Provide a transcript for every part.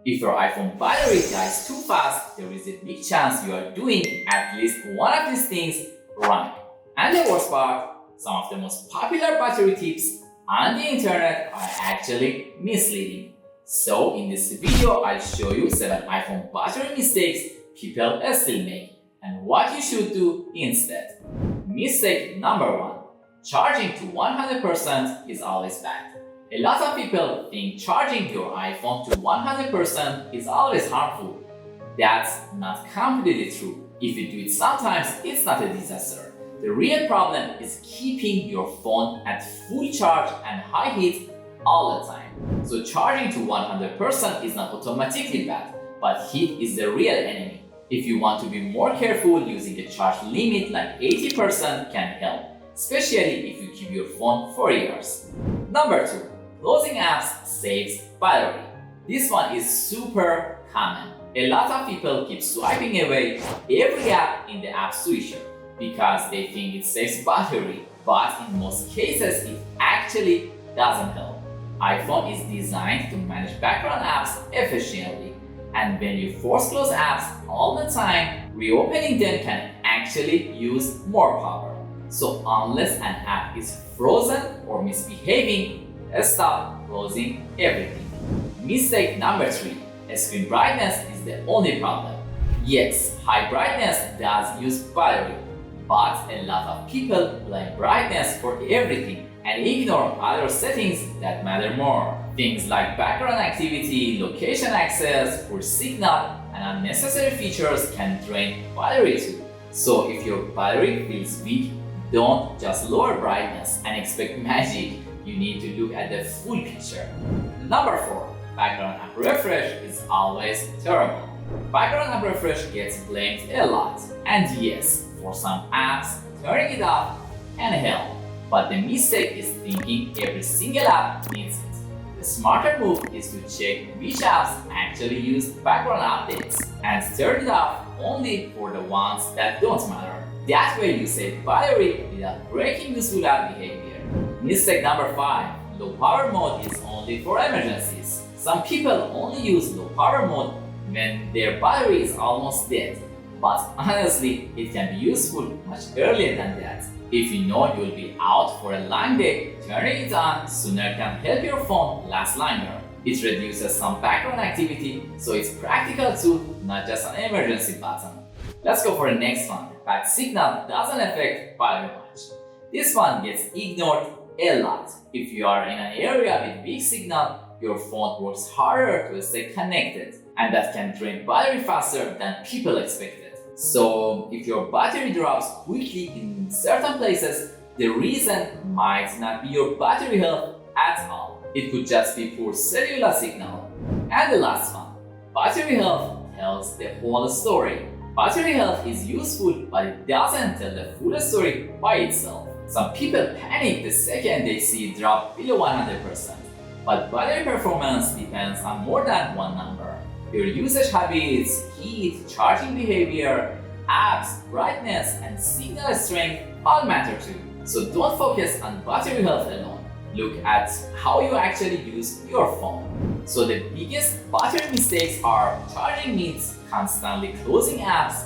If your iPhone battery dies too fast, there is a big chance you are doing at least one of these things wrong. And the worst part, some of the most popular battery tips on the internet are actually misleading. So in this video, I'll show you 7 iPhone battery mistakes people still make and what you should do instead. Mistake number 1. Charging to 100% is always bad. A lot of people think charging your iPhone to 100% is always harmful. That's not completely true. If you do it sometimes, it's not a disaster. The real problem is keeping your phone at full charge and high heat all the time. So charging to 100% is not automatically bad, but heat is the real enemy. If you want to be more careful, using a charge limit like 80% can help, especially if you keep your phone for years. Number 2. Closing apps saves battery. This one is super common. A lot of people keep swiping away every app in the app switcher because they think it saves battery, but in most cases it actually doesn't help. iPhone is designed to manage background apps efficiently, and when you force close apps all the time, reopening them can actually use more power. So unless an app is frozen or misbehaving, stop closing everything. Mistake number 3. Screen brightness is the only problem. Yes, high brightness does use battery, but a lot of people blame brightness for everything and ignore other settings that matter more. Things like background activity, location access, poor signal, and unnecessary features can drain battery too. So if your battery feels weak, don't just lower brightness and expect magic. You need to look at the full picture. Number 4. Background app refresh is always terrible. Background app refresh gets blamed a lot. And yes, for some apps, turning it off can help. But the mistake is thinking every single app needs it. The smarter move is to check which apps actually use background updates and turn it off only for the ones that don't matter. That way you save battery without breaking useful app behavior. Mistake number 5. Low power mode is only for emergencies. Some people only use low power mode when their battery is almost dead. But honestly, it can be useful much earlier than that. If you know you'll be out for a long day, turning it on sooner can help your phone last longer. It reduces some background activity, so it's practical too, not just an emergency button. Let's go for the next one. Bad signal doesn't affect battery much. This one gets ignored a lot. If you are in an area with weak signal, your phone works harder to stay connected, and that can drain battery faster than people expected. So if your battery drops quickly in certain places, the reason might not be your battery health at all. It could just be poor cellular signal. And the last one, battery health tells the whole story. Battery health is useful, but it doesn't tell the full story by itself. Some people panic the second they see it drop below 100%. But battery performance depends on more than one number. Your usage habits, heat, charging behavior, apps, brightness, and signal strength all matter too. So don't focus on battery health alone. Look at how you actually use your phone. So the biggest battery mistakes are charging needs, constantly closing apps,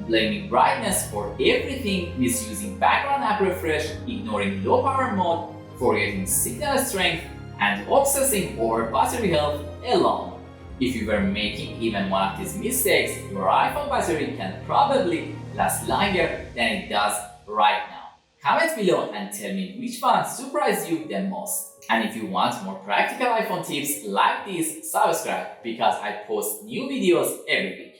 blaming brightness for everything, misusing background app refresh, ignoring low power mode, forgetting signal strength, and obsessing over battery health alone. If you were making even one of these mistakes, your iPhone battery can probably last longer than it does right now. Comment below and tell me which one surprised you the most. And if you want more practical iPhone tips like this, subscribe because I post new videos every week.